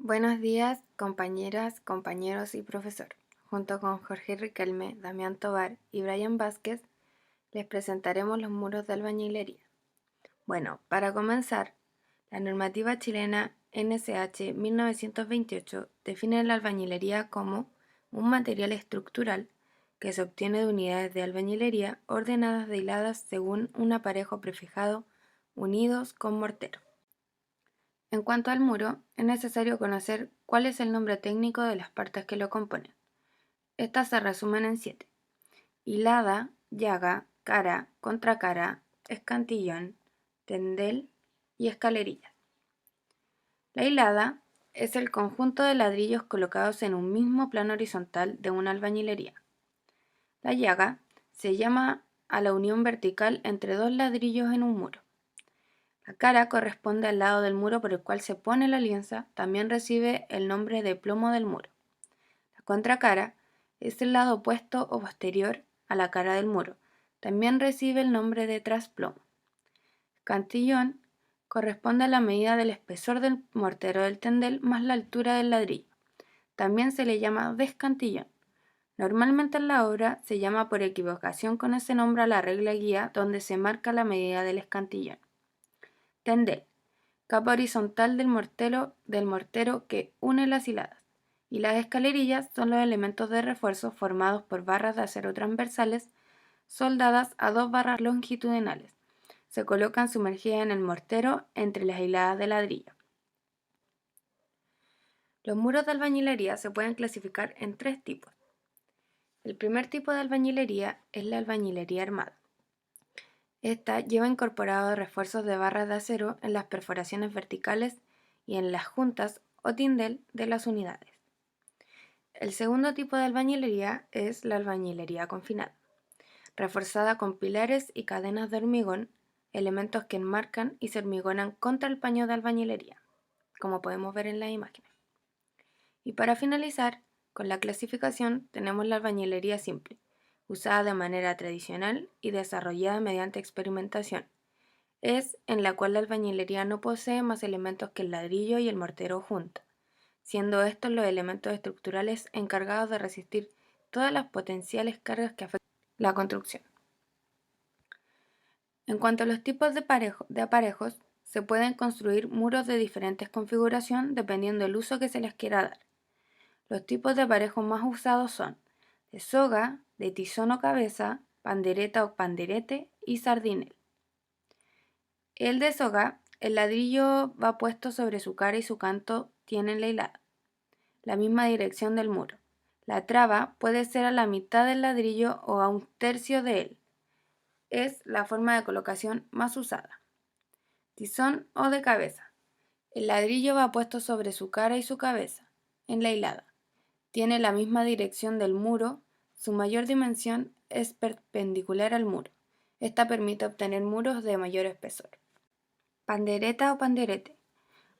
Buenos días, compañeras, compañeros y profesor. Junto con Jorge Riquelme, Damián Tovar y Brian Vázquez, les presentaremos los muros de albañilería. Bueno, para comenzar, la normativa chilena NSH 1928 define la albañilería como un material estructural que se obtiene de unidades de albañilería ordenadas de hiladas según un aparejo prefijado unidos con mortero. En cuanto al muro, es necesario conocer cuál es el nombre técnico de las partes que lo componen. Estas se resumen en 7: hilada, llaga, cara, contracara, escantillón, tendel y escalerilla. La hilada es el conjunto de ladrillos colocados en un mismo plano horizontal de una albañilería. La llaga se llama a la unión vertical entre dos ladrillos en un muro. La cara corresponde al lado del muro por el cual se pone la lienza, también recibe el nombre de plomo del muro. La contracara es el lado opuesto o posterior a la cara del muro, también recibe el nombre de trasplomo. El cantillón corresponde a la medida del espesor del mortero del tendel más la altura del ladrillo. También se le llama descantillón. Normalmente en la obra se llama por equivocación con ese nombre a la regla guía donde se marca la medida del escantillón. Tendel, capa horizontal del mortero que une las hiladas, y las escalerillas son los elementos de refuerzo formados por barras de acero transversales soldadas a dos barras longitudinales. Se colocan sumergidas en el mortero entre las hiladas de ladrillo. Los muros de albañilería se pueden clasificar en 3 tipos. El primer tipo de albañilería es la albañilería armada. Esta lleva incorporados refuerzos de barras de acero en las perforaciones verticales y en las juntas o tindel de las unidades. El segundo tipo de albañilería es la albañilería confinada, reforzada con pilares y cadenas de hormigón, elementos que enmarcan y se hormigonan contra el paño de albañilería, como podemos ver en las imágenes. Y para finalizar, con la clasificación tenemos la albañilería simple, usada de manera tradicional y desarrollada mediante experimentación. Es en la cual la albañilería no posee más elementos que el ladrillo y el mortero juntos, siendo estos los elementos estructurales encargados de resistir todas las potenciales cargas que afectan la construcción. En cuanto a los tipos de aparejos, se pueden construir muros de diferentes configuración dependiendo del uso que se les quiera dar. Los tipos de aparejos más usados son de soga, de tizón o cabeza, pandereta o panderete y sardinel. El de soga, el ladrillo va puesto sobre su cara y su canto tiene la hilada, la misma dirección del muro. La traba puede ser a la mitad del ladrillo o a un tercio de él. Es la forma de colocación más usada. Tizón o de cabeza. El ladrillo va puesto sobre su cara y su cabeza, en la hilada. Tiene la misma dirección del muro, su mayor dimensión es perpendicular al muro. Esta permite obtener muros de mayor espesor. Pandereta o panderete.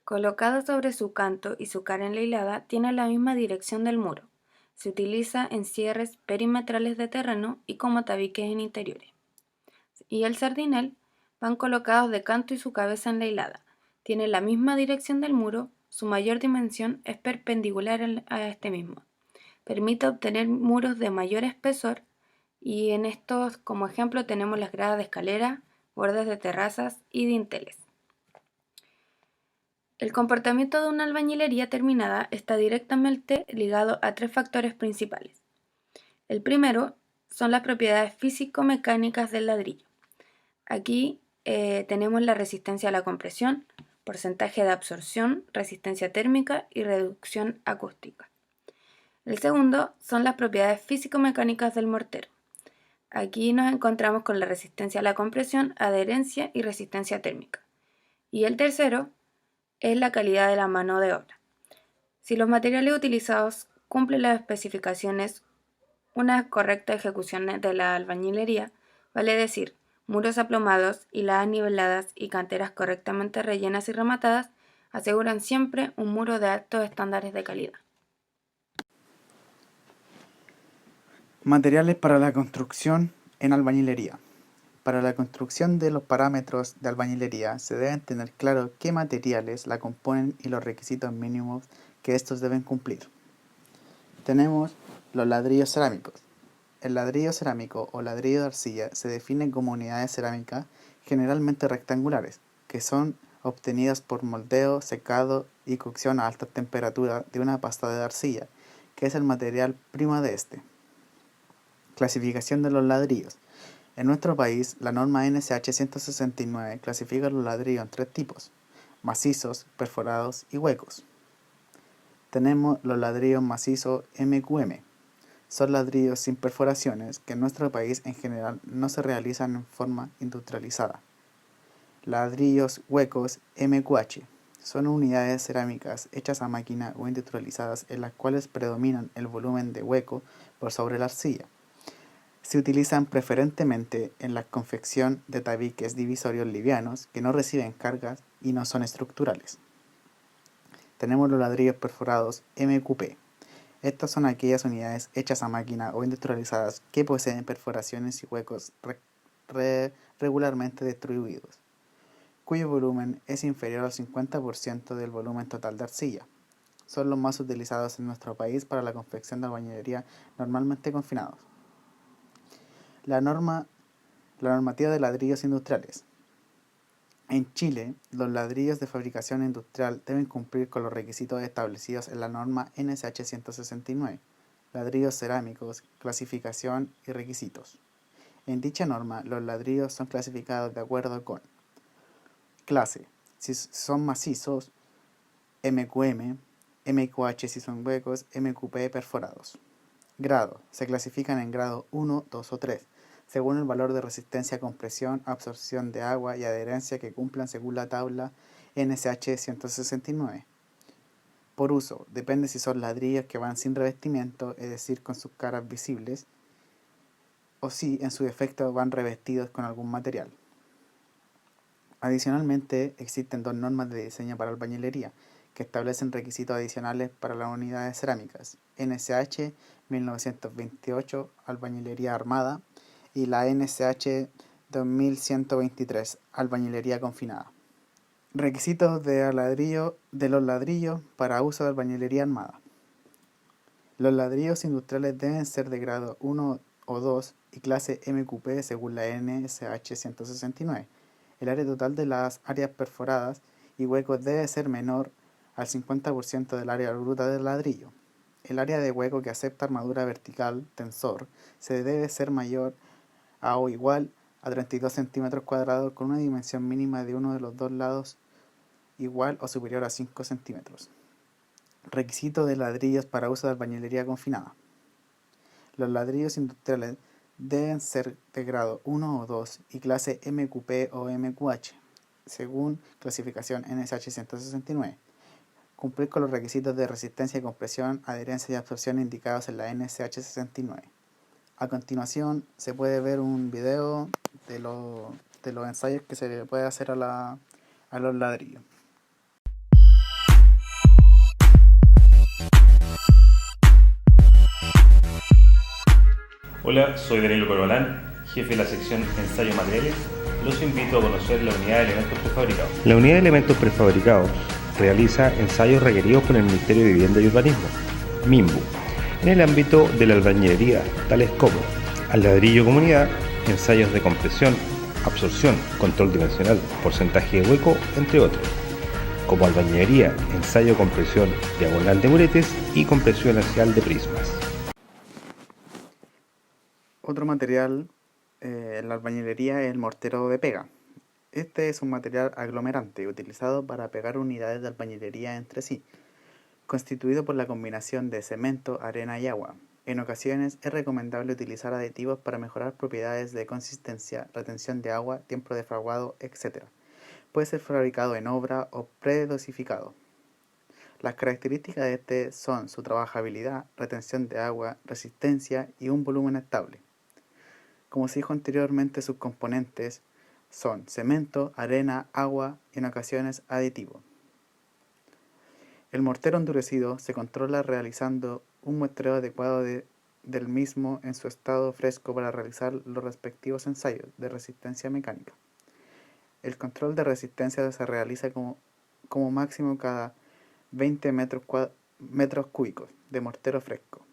Colocado sobre su canto y su cara en la hilada, tiene la misma dirección del muro. Se utiliza en cierres perimetrales de terreno y como tabiques en interiores. Y el sardinel van colocados de canto y su cabeza en la hilada. Tiene la misma dirección del muro, su mayor dimensión es perpendicular a este mismo. Permite obtener muros de mayor espesor y en estos como ejemplo tenemos las gradas de escalera, bordes de terrazas y dinteles. El comportamiento de una albañilería terminada está directamente ligado a 3 factores principales. El primero son las propiedades físico-mecánicas del ladrillo. Aquí tenemos la resistencia a la compresión, porcentaje de absorción, resistencia térmica y reducción acústica. El segundo son las propiedades físico-mecánicas del mortero. Aquí nos encontramos con la resistencia a la compresión, adherencia y resistencia térmica. Y el tercero es la calidad de la mano de obra. Si los materiales utilizados cumplen las especificaciones, una correcta ejecución de la albañilería, vale decir, muros aplomados, hiladas niveladas y canteras correctamente rellenas y rematadas, aseguran siempre un muro de altos estándares de calidad. Materiales para la construcción en albañilería. Para la construcción de los parámetros de albañilería se deben tener claro qué materiales la componen y los requisitos mínimos que estos deben cumplir. Tenemos los ladrillos cerámicos. El ladrillo cerámico o ladrillo de arcilla se define como unidades cerámicas generalmente rectangulares, que son obtenidas por moldeo, secado y cocción a alta temperatura de una pasta de arcilla, que es el material primo de este. Clasificación de los ladrillos. En nuestro país, la norma NSH 169 clasifica los ladrillos en 3 tipos: macizos, perforados y huecos. Tenemos los ladrillos macizos MQM. Son ladrillos sin perforaciones que en nuestro país en general no se realizan en forma industrializada. Ladrillos huecos MQH. Son unidades cerámicas hechas a máquina o industrializadas en las cuales predominan el volumen de hueco por sobre la arcilla. Se utilizan preferentemente en la confección de tabiques divisorios livianos que no reciben cargas y no son estructurales. Tenemos los ladrillos perforados MQP. Estas son aquellas unidades hechas a máquina o industrializadas que poseen perforaciones y huecos regularmente distribuidos, cuyo volumen es inferior al 50% del volumen total de arcilla. Son los más utilizados en nuestro país para la confección de albañilería normalmente confinados. La normativa de ladrillos industriales. En Chile, los ladrillos de fabricación industrial deben cumplir con los requisitos establecidos en la norma NSH 169, ladrillos cerámicos, clasificación y requisitos. En dicha norma, los ladrillos son clasificados de acuerdo con clase, si son macizos, MQM, MQH si son huecos, MQP perforados. Grado, se clasifican en grado 1, 2 o 3, según el valor de resistencia a compresión, absorción de agua y adherencia que cumplan según la tabla NSH 169. Por uso, depende si son ladrillos que van sin revestimiento, es decir, con sus caras visibles, o si en su defecto van revestidos con algún material. Adicionalmente, existen 2 normas de diseño para albañilería que establecen requisitos adicionales para las unidades cerámicas: NSH 1928, albañilería armada, y la NSH 2123, albañilería confinada. Requisitos de los ladrillos para uso de albañilería armada. Los ladrillos industriales deben ser de grado 1 o 2 y clase MQP según la NSH 169. El área total de las áreas perforadas y huecos debe ser menor al 50% del área bruta del ladrillo. El área de hueco que acepta armadura vertical, tensor, se debe ser mayor a o igual a 32 centímetros cuadrados con una dimensión mínima de uno de los dos lados igual o superior a 5 centímetros. Requisito de ladrillos para uso de albañilería confinada. Los ladrillos industriales deben ser de grado 1 o 2 y clase MQP o MQH, según clasificación NSH 169. Cumplir con los requisitos de resistencia y compresión, adherencia y absorción indicados en la NSH 69. A continuación se puede ver un video de los ensayos que se le puede hacer a los ladrillos. Hola, soy Danilo Corbalán, jefe de la sección Ensayo Materiales. Los invito a conocer la unidad de elementos prefabricados. La unidad de elementos prefabricados realiza ensayos requeridos por el Ministerio de Vivienda y Urbanismo, MIMBU, en el ámbito de la albañilería, tales como al ladrillo comunidad, ensayos de compresión, absorción, control dimensional, porcentaje de hueco, entre otros, como albañilería, ensayo compresión diagonal de muretes y compresión axial de prismas. Otro material en la albañilería es el mortero de pega. Este es un material aglomerante utilizado para pegar unidades de albañilería entre sí, constituido por la combinación de cemento, arena y agua. En ocasiones es recomendable utilizar aditivos para mejorar propiedades de consistencia, retención de agua, tiempo de fraguado, etc. Puede ser fabricado en obra o predosificado. Las características de este son su trabajabilidad, retención de agua, resistencia y un volumen estable. Como se dijo anteriormente, sus componentes son cemento, arena, agua y en ocasiones aditivo. El mortero endurecido se controla realizando un muestreo adecuado de del mismo en su estado fresco para realizar los respectivos ensayos de resistencia mecánica. El control de resistencia se realiza como máximo cada 20 metros cúbicos de mortero fresco.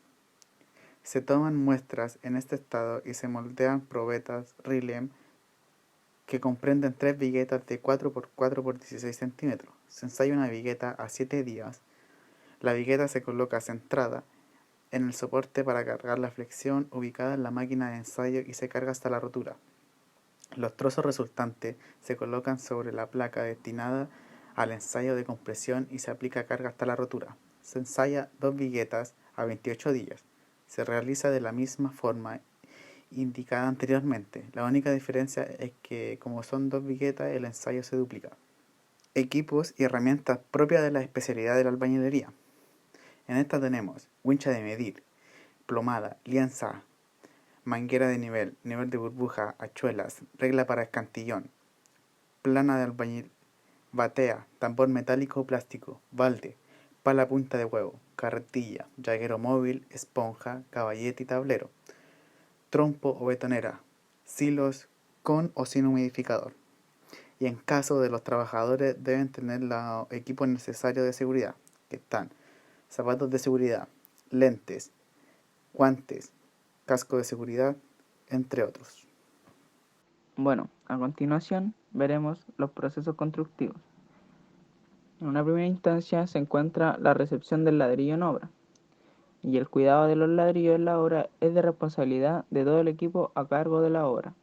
Se toman muestras en este estado y se moldean probetas RILEM que comprenden 3 viguetas de 4x4 por 16 centímetros. Se ensaya una vigueta a 7 días. La vigueta se coloca centrada en el soporte para cargar la flexión ubicada en la máquina de ensayo y se carga hasta la rotura. Los trozos resultantes se colocan sobre la placa destinada al ensayo de compresión y se aplica carga hasta la rotura. Se ensaya 2 viguetas a 28 días. Se realiza de la misma forma indicada anteriormente. La única diferencia es que, como son 2 viguetas, el ensayo se duplica. Equipos y herramientas propias de la especialidad de la albañilería. En esta tenemos wincha de medir, plomada, lienza, manguera de nivel de burbuja, hachuelas, regla para escantillón, plana de albañil, batea, tambor metálico o plástico, balde, pala punta de huevo, carretilla, llaguero móvil, esponja, caballete y tablero, trompo o betonera, silos con o sin humidificador. Y en caso de los trabajadores deben tener los equipos necesarios de seguridad, que están zapatos de seguridad, lentes, guantes, casco de seguridad, entre otros. Bueno, a continuación veremos los procesos constructivos. En una primera instancia se encuentra la recepción del ladrillo en obra, y el cuidado de los ladrillos en la obra es de responsabilidad de todo el equipo a cargo de la obra,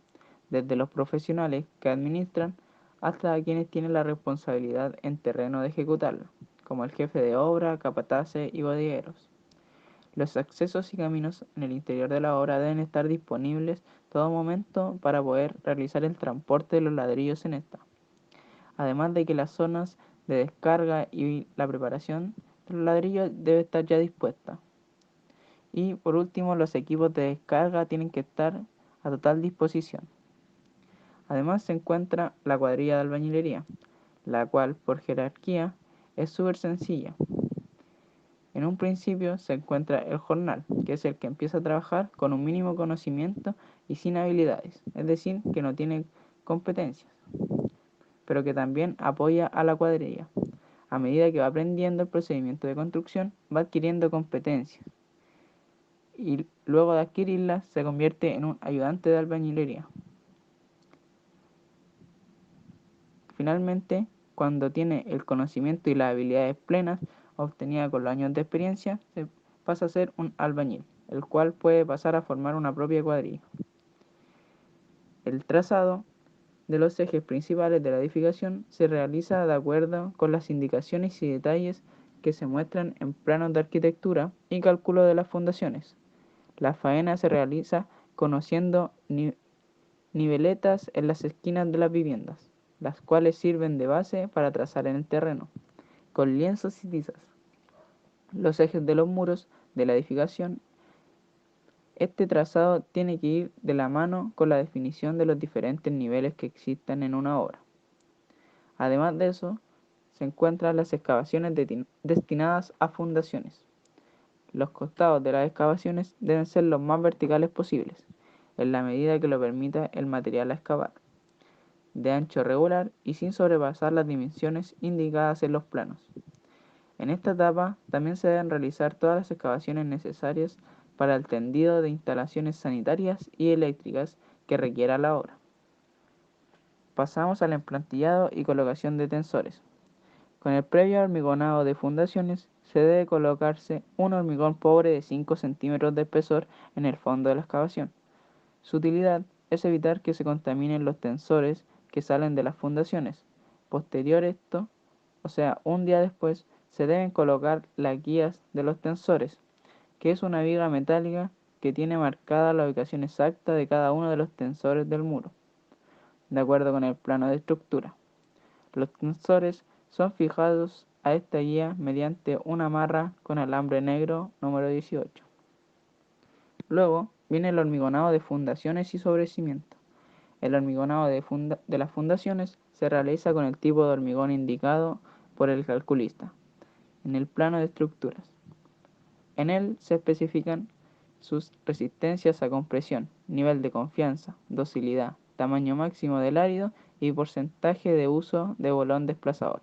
desde los profesionales que administran hasta quienes tienen la responsabilidad en terreno de ejecutarla, como el jefe de obra, capataces y bodegueros. Los accesos y caminos en el interior de la obra deben estar disponibles todo momento para poder realizar el transporte de los ladrillos en esta. Además de que las zonas de descarga y la preparación de los ladrillos debe estar ya dispuesta. Y por último, los equipos de descarga tienen que estar a total disposición. Además se encuentra la cuadrilla de albañilería, la cual por jerarquía es súper sencilla. En un principio se encuentra el jornal, que es el que empieza a trabajar con un mínimo conocimiento y sin habilidades, es decir, que no tiene competencias, pero que también apoya a la cuadrilla. A medida que va aprendiendo el procedimiento de construcción, va adquiriendo competencias y luego de adquirirlas se convierte en un ayudante de albañilería. Finalmente, cuando tiene el conocimiento y las habilidades plenas obtenidas con los años de experiencia, se pasa a ser un albañil, el cual puede pasar a formar una propia cuadrilla. El trazado de los ejes principales de la edificación se realiza de acuerdo con las indicaciones y detalles que se muestran en planos de arquitectura y cálculo de las fundaciones. La faena se realiza conociendo niveletas en las esquinas de las viviendas, las cuales sirven de base para trazar en el terreno, con lienzos y tizas, los ejes de los muros de la edificación. Este trazado tiene que ir de la mano con la definición de los diferentes niveles que existen en una obra. Además de eso, se encuentran las excavaciones destinadas a fundaciones. Los costados de las excavaciones deben ser los más verticales posibles, en la medida que lo permita el material a excavar, de ancho regular y sin sobrepasar las dimensiones indicadas en los planos. En esta etapa también se deben realizar todas las excavaciones necesarias para el tendido de instalaciones sanitarias y eléctricas que requiera la obra. Pasamos al emplantillado y colocación de tensores. Con el previo hormigonado de fundaciones se debe colocarse un hormigón pobre de 5 centímetros de espesor en el fondo de la excavación. Su utilidad es evitar que se contaminen los tensores que salen de las fundaciones. Posterior a esto, o sea, un día después, se deben colocar las guías de los tensores, que es una viga metálica que tiene marcada la ubicación exacta de cada uno de los tensores del muro, de acuerdo con el plano de estructura. Los tensores son fijados a esta guía mediante una amarra con alambre negro número 18. Luego viene el hormigonado de fundaciones y sobrecimiento. El hormigonado de las fundaciones se realiza con el tipo de hormigón indicado por el calculista en el plano de estructuras. En él se especifican sus resistencias a compresión, nivel de confianza, docilidad, tamaño máximo del árido y porcentaje de uso de bolón desplazador.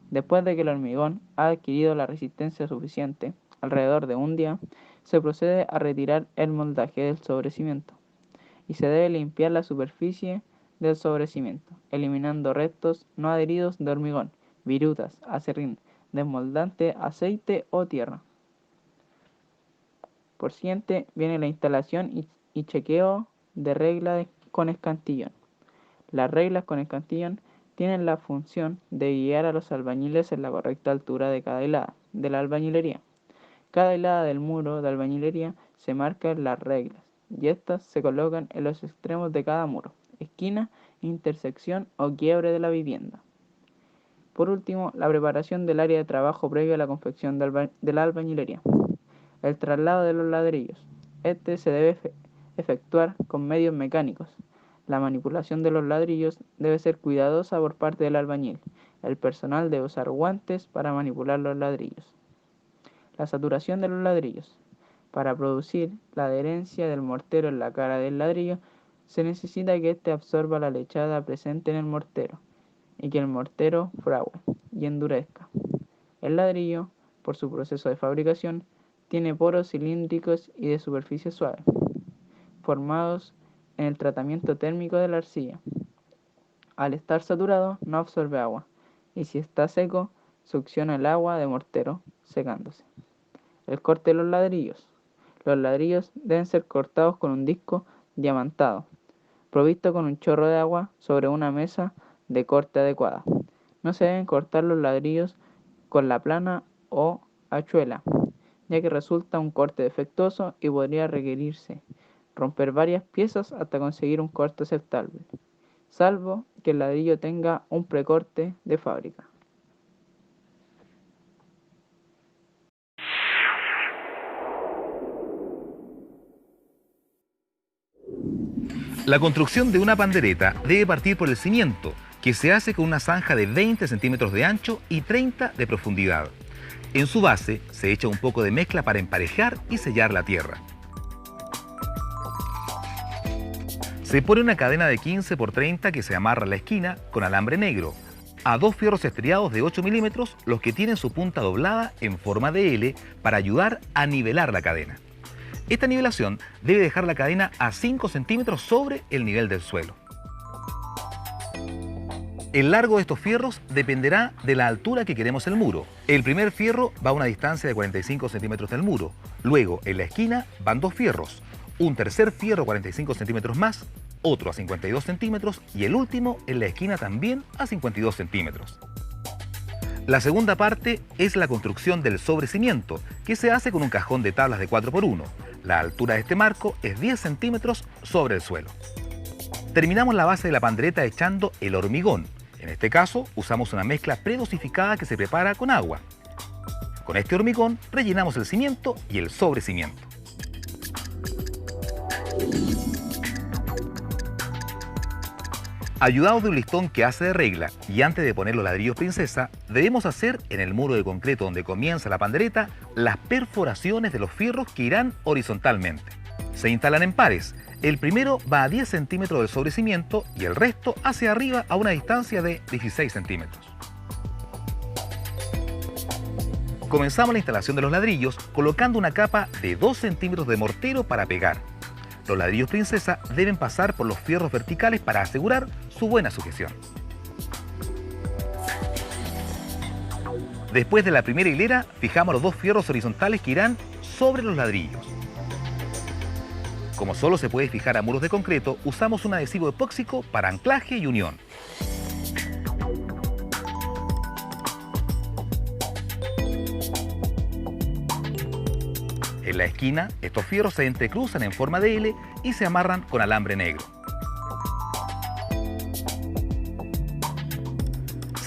Después de que el hormigón ha adquirido la resistencia suficiente, alrededor de un día, se procede a retirar el moldaje del sobrecimiento y se debe limpiar la superficie del sobrecimiento, eliminando restos no adheridos de hormigón, virutas, acerrín, desmoldante, aceite o tierra. Por siguiente viene la instalación y chequeo de reglas con escantillón. Las reglas con escantillón tienen la función de guiar a los albañiles en la correcta altura de cada hilada de la albañilería. Cada hilada del muro de albañilería se marca en las reglas y estas se colocan en los extremos de cada muro, esquina, intersección o quiebre de la vivienda. Por último, la preparación del área de trabajo previo a la confección de la albañilería. El traslado de los ladrillos. Este se debe efectuar con medios mecánicos. La manipulación de los ladrillos debe ser cuidadosa por parte del albañil. El personal debe usar guantes para manipular los ladrillos. La saturación de los ladrillos. Para producir la adherencia del mortero en la cara del ladrillo, se necesita que éste absorba la lechada presente en el mortero y que el mortero fragüe y endurezca. El ladrillo, por su proceso de fabricación, tiene poros cilíndricos y de superficie suave, formados en el tratamiento térmico de la arcilla. Al estar saturado, no absorbe agua, y si está seco, succiona el agua de mortero, secándose. El corte de los ladrillos. Los ladrillos deben ser cortados con un disco diamantado, provisto con un chorro de agua sobre una mesa de corte adecuada. No se deben cortar los ladrillos con la plana o hachuela, ya que resulta un corte defectuoso y podría requerirse romper varias piezas hasta conseguir un corte aceptable, salvo que el ladrillo tenga un precorte de fábrica. La construcción de una pandereta debe partir por el cimiento, que se hace con una zanja de 20 centímetros de ancho y 30 de profundidad. En su base se echa un poco de mezcla para emparejar y sellar la tierra. Se pone una cadena de 15 por 30 que se amarra a la esquina con alambre negro, a dos fierros estriados de 8 milímetros, los que tienen su punta doblada en forma de L para ayudar a nivelar la cadena. Esta nivelación debe dejar la cadena a 5 centímetros sobre el nivel del suelo. El largo de estos fierros dependerá de la altura que queremos el muro. El primer fierro va a una distancia de 45 centímetros del muro. Luego, en la esquina, van dos fierros. Un tercer fierro 45 centímetros más, otro a 52 centímetros y el último en la esquina también a 52 centímetros. La segunda parte es la construcción del sobrecimiento, que se hace con un cajón de tablas de 4x1. La altura de este marco es 10 centímetros sobre el suelo. Terminamos la base de la pandereta echando el hormigón. En este caso, usamos una mezcla predosificada que se prepara con agua. Con este hormigón rellenamos el cimiento y el sobrecimiento. Ayudados de un listón que hace de regla y antes de poner los ladrillos princesa, debemos hacer en el muro de concreto donde comienza la pandereta las perforaciones de los fierros que irán horizontalmente. Se instalan en pares. El primero va a 10 centímetros del sobrecimiento y el resto hacia arriba a una distancia de 16 centímetros. Comenzamos la instalación de los ladrillos colocando una capa de 2 centímetros de mortero para pegar. Los ladrillos princesa deben pasar por los fierros verticales para asegurar su buena sujeción. Después de la primera hilera, fijamos los dos fierros horizontales que irán sobre los ladrillos. Como solo se puede fijar a muros de concreto, usamos un adhesivo epóxico para anclaje y unión. En la esquina, estos fierros se entrecruzan en forma de L y se amarran con alambre negro.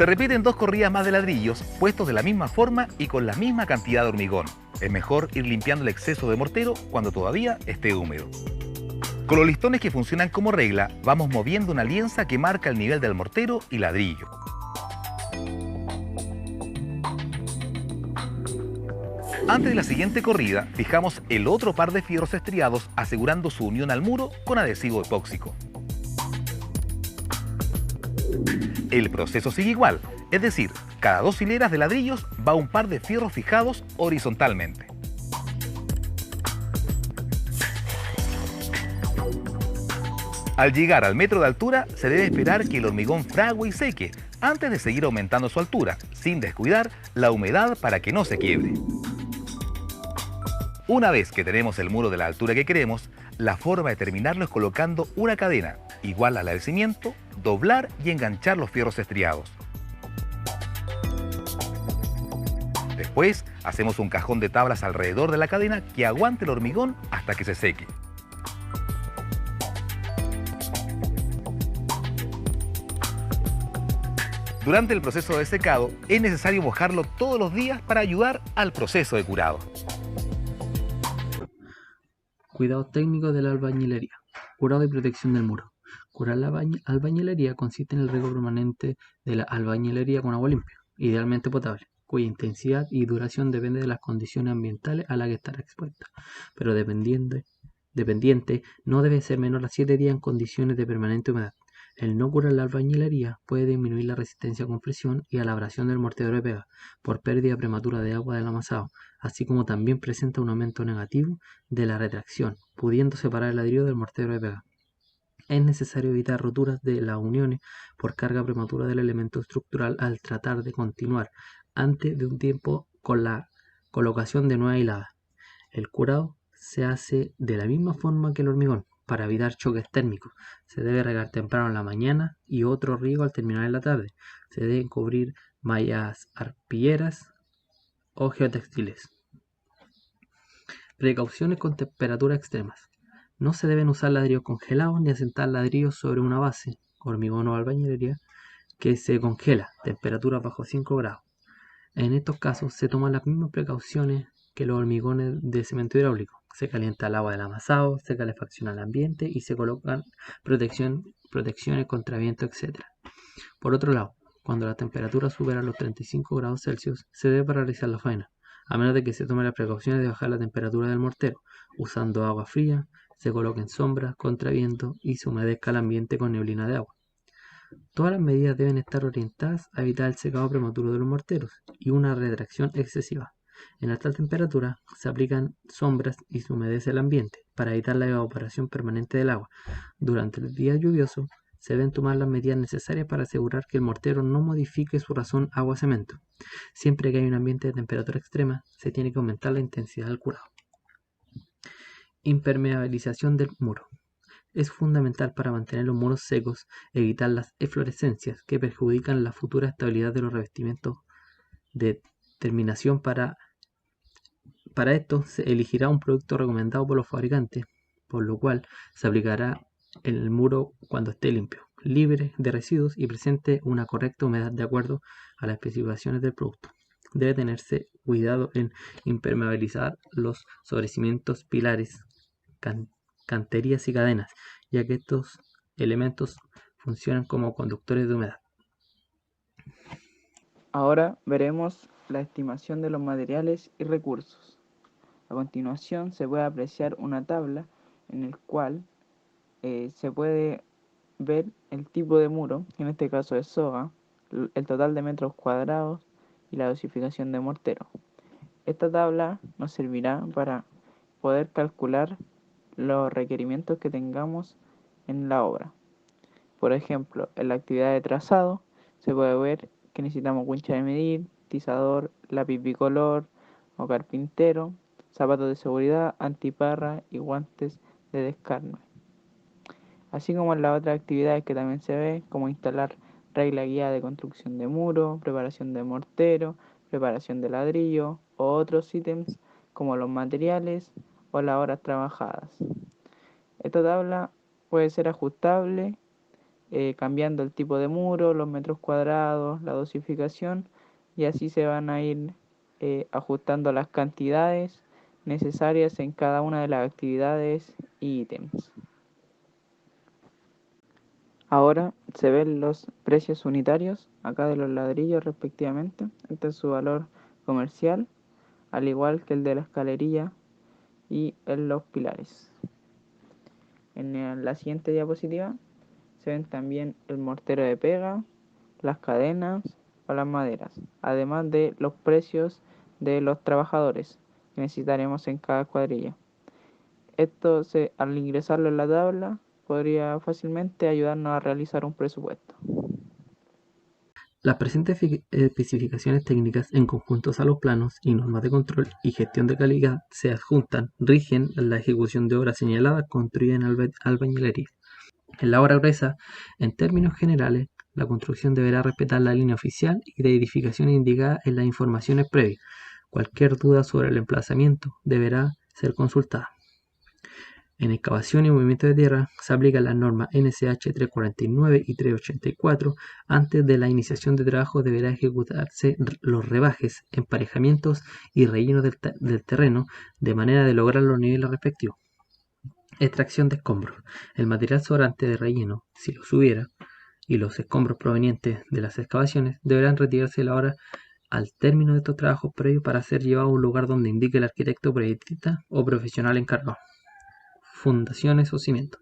Se repiten dos corridas más de ladrillos, puestos de la misma forma y con la misma cantidad de hormigón. Es mejor ir limpiando el exceso de mortero cuando todavía esté húmedo. Con los listones que funcionan como regla, vamos moviendo una lienza que marca el nivel del mortero y ladrillo. Antes de la siguiente corrida, fijamos el otro par de fierros estriados asegurando su unión al muro con adhesivo epóxico. El proceso sigue igual, es decir, cada 2 hileras de ladrillos va un par de fierros fijados horizontalmente. Al llegar al metro de altura, se debe esperar que el hormigón fragüe y seque antes de seguir aumentando su altura, sin descuidar la humedad para que no se quiebre. Una vez que tenemos el muro de la altura que queremos, la forma de terminarlo es colocando una cadena igual a la del cimiento, doblar y enganchar los fierros estriados. Después, hacemos un cajón de tablas alrededor de la cadena que aguante el hormigón hasta que se seque. Durante el proceso de secado, es necesario mojarlo todos los días para ayudar al proceso de curado. Cuidados técnicos de la albañilería. Curado y protección del muro. Curar la albañilería consiste en el riego permanente de la albañilería con agua limpia, idealmente potable, cuya intensidad y duración depende de las condiciones ambientales a las que estará expuesta, pero dependiente no debe ser menor a 7 días en condiciones de permanente humedad. El no curar la albañilería puede disminuir la resistencia a compresión y a la abrasión del mortero de pega por pérdida prematura de agua del amasado, así como también presenta un aumento negativo de la retracción, pudiendo separar el ladrillo del mortero de pega. Es necesario evitar roturas de las uniones por carga prematura del elemento estructural al tratar de continuar antes de un tiempo con la colocación de nueva hilada. El curado se hace de la misma forma que el hormigón, para evitar choques térmicos. Se debe regar temprano en la mañana y otro riego al terminar en la tarde. Se deben cubrir mallas arpilleras o geotextiles. Precauciones con temperaturas extremas. No se deben usar ladrillos congelados ni asentar ladrillos sobre una base, hormigón o albañilería, que se congela, temperaturas bajo 5 grados. En estos casos se toman las mismas precauciones que los hormigones de cemento hidráulico. Se calienta el agua del amasado, se calefacciona el ambiente y se colocan protecciones contra viento, etc. Por otro lado, cuando la temperatura supera los 35 grados Celsius, se debe paralizar la faena, a menos de que se tomen las precauciones de bajar la temperatura del mortero, usando agua fría, se coloquen sombras contra viento y se humedezca el ambiente con neblina de agua. Todas las medidas deben estar orientadas a evitar el secado prematuro de los morteros y una retracción excesiva. En alta temperatura se aplican sombras y se humedece el ambiente para evitar la evaporación permanente del agua. Durante el día lluvioso se deben tomar las medidas necesarias para asegurar que el mortero no modifique su razón agua-cemento. Siempre que hay un ambiente de temperatura extrema, se tiene que aumentar la intensidad del curado. Impermeabilización del muro. Es fundamental para mantener los muros secos, evitar las eflorescencias que perjudican la futura estabilidad de los revestimientos de terminación. Para esto se elegirá un producto recomendado por los fabricantes, por lo cual se aplicará en el muro cuando esté limpio, libre de residuos y presente una correcta humedad de acuerdo a las especificaciones del producto. Debe tenerse cuidado en impermeabilizar los sobrecimientos, pilares, canterías y cadenas, ya que estos elementos funcionan como conductores de humedad. Ahora veremos la estimación de los materiales y recursos. A continuación se puede apreciar una tabla en la cual se puede ver el tipo de muro, que en este caso es soga, el total de metros cuadrados y la dosificación de mortero. Esta tabla nos servirá para poder calcular los requerimientos que tengamos en la obra. Por ejemplo, en la actividad de trazado se puede ver que necesitamos wincha de medir, tizador, lápiz bicolor o carpintero, zapatos de seguridad, antiparra y guantes de descarne. Así como en las otras actividades que también se ve, como instalar regla guía de construcción de muro, preparación de mortero, preparación de ladrillo o otros ítems como los materiales o las horas trabajadas. Esta tabla puede ser ajustable cambiando el tipo de muro, los metros cuadrados, la dosificación, y así se van a ir ajustando las cantidades necesarias en cada una de las actividades y ítems. Ahora se ven los precios unitarios acá de los ladrillos respectivamente. Este es su valor comercial. al igual que el de la escalerilla y en los pilares. En la siguiente diapositiva se ven también el mortero de pega, las cadenas o las maderas, además de los precios de los trabajadores que necesitaremos en cada cuadrilla. Esto, al ingresarlo en la tabla, podría fácilmente ayudarnos a realizar un presupuesto. Las presentes especificaciones técnicas en conjuntos a los planos y normas de control y gestión de calidad se adjuntan, rigen la ejecución de obras señaladas construidas en albañilería. En la obra gruesa, en términos generales, la construcción deberá respetar la línea oficial y de edificación indicada en las informaciones previas. Cualquier duda sobre el emplazamiento deberá ser consultada. En excavación y movimiento de tierra se aplican las normas NSH 349 y 384. Antes de la iniciación de trabajo deberá ejecutarse los rebajes, emparejamientos y rellenos del terreno de manera de lograr los niveles respectivos. Extracción de escombros. El material sobrante de relleno, si los hubiera, y los escombros provenientes de las excavaciones deberán retirarse la hora al término de estos trabajos previos para ser llevado a un lugar donde indique el arquitecto, proyectista o profesional encargado. Fundaciones o cimientos.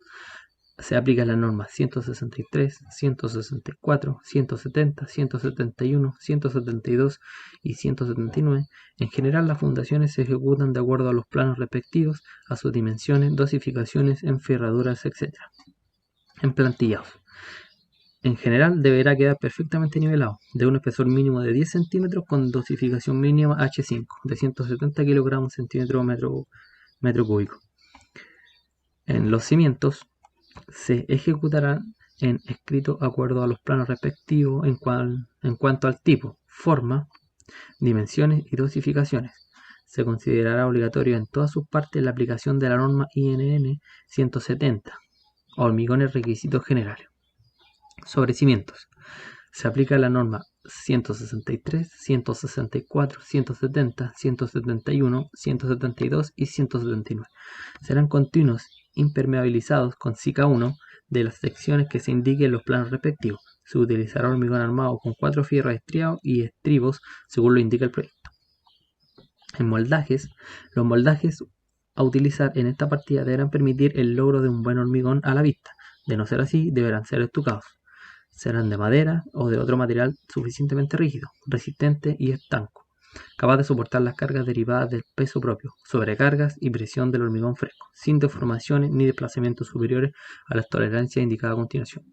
Se aplican las normas 163, 164, 170, 171, 172 y 179. En general, las fundaciones se ejecutan de acuerdo a los planos respectivos, a sus dimensiones, dosificaciones, enferraduras, etc. Emplantillados. En general, deberá quedar perfectamente nivelado, de un espesor mínimo de 10 centímetros con dosificación mínima H5, de 170 kilogramos centímetro metro cúbico. En los cimientos, se ejecutarán en escrito acuerdo a los planos respectivos en cuanto al tipo, forma, dimensiones y dosificaciones. Se considerará obligatorio en todas sus partes la aplicación de la norma INN 170, hormigones requisitos generales. Sobre cimientos, se aplica la norma 163, 164, 170, 171, 172 y 179. Serán continuos impermeabilizados con SICA 1 de las secciones que se indiquen en los planos respectivos. Se utilizará hormigón armado con 4 fierros estriados y estribos según lo indica el proyecto. En moldajes, los moldajes a utilizar en esta partida deberán permitir el logro de un buen hormigón a la vista. De no ser así, deberán ser estucados. Serán de madera o de otro material suficientemente rígido, resistente y estanco, capaz de soportar las cargas derivadas del peso propio, sobrecargas y presión del hormigón fresco, sin deformaciones ni desplazamientos superiores a las tolerancias indicadas a continuación.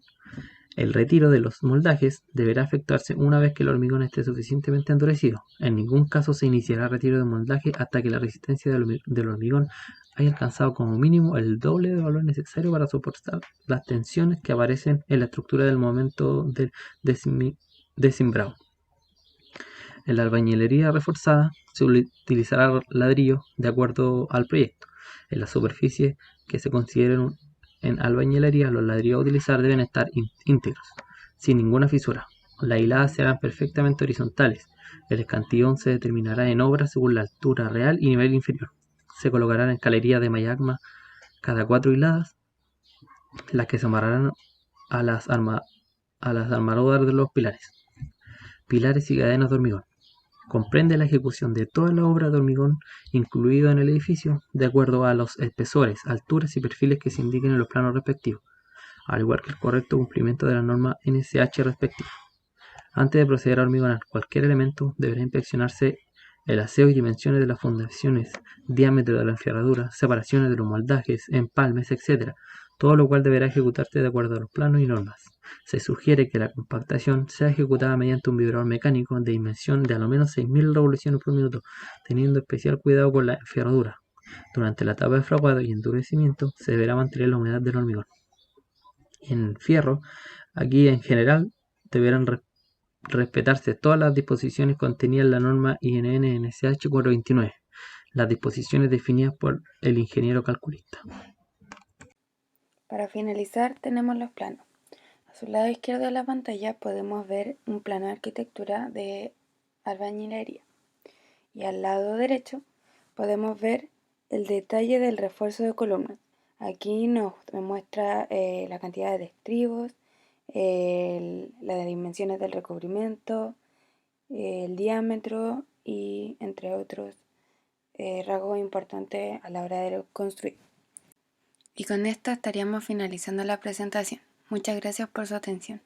El retiro de los moldajes deberá efectuarse una vez que el hormigón esté suficientemente endurecido. En ningún caso se iniciará retiro de moldaje hasta que la resistencia del hormigón haya alcanzado como mínimo el doble de valor necesario para soportar las tensiones que aparecen en la estructura del momento del desimbrado. En la albañilería reforzada se utilizará ladrillo de acuerdo al proyecto. En la superficie que se consideren en albañilería, los ladrillos a utilizar deben estar íntegros, sin ninguna fisura. Las hiladas serán perfectamente horizontales. El escantillón se determinará en obra según la altura real y nivel inferior. Se colocarán escalerías de mayagma cada 4 hiladas, las que se amarrarán a las armaduras de los pilares. Pilares y cadenas de hormigón. Comprende la ejecución de toda la obra de hormigón incluido en el edificio de acuerdo a los espesores, alturas y perfiles que se indiquen en los planos respectivos, al igual que el correcto cumplimiento de la norma NSH respectiva. Antes de proceder a hormigonar cualquier elemento, deberá inspeccionarse el aseo y dimensiones de las fundaciones, diámetro de la enferradura, separaciones de los moldajes, empalmes, etc., todo lo cual deberá ejecutarse de acuerdo a los planos y normas. Se sugiere que la compactación sea ejecutada mediante un vibrador mecánico de dimensión de a lo menos 6.000 revoluciones por minuto, teniendo especial cuidado con la enferradura. Durante la etapa de fraguado y endurecimiento se deberá mantener la humedad del hormigón. En fierro, aquí en general deberán respetarse todas las disposiciones contenidas en la norma INN NSH 429, las disposiciones definidas por el ingeniero calculista. Para finalizar tenemos los planos. A su lado izquierdo de la pantalla podemos ver un plano de arquitectura de albañilería y al lado derecho podemos ver el detalle del refuerzo de columnas. Aquí nos muestra la cantidad de estribos, las dimensiones del recubrimiento, el diámetro y entre otros rasgos importantes a la hora de construir. Y con esto estaríamos finalizando la presentación. Muchas gracias por su atención.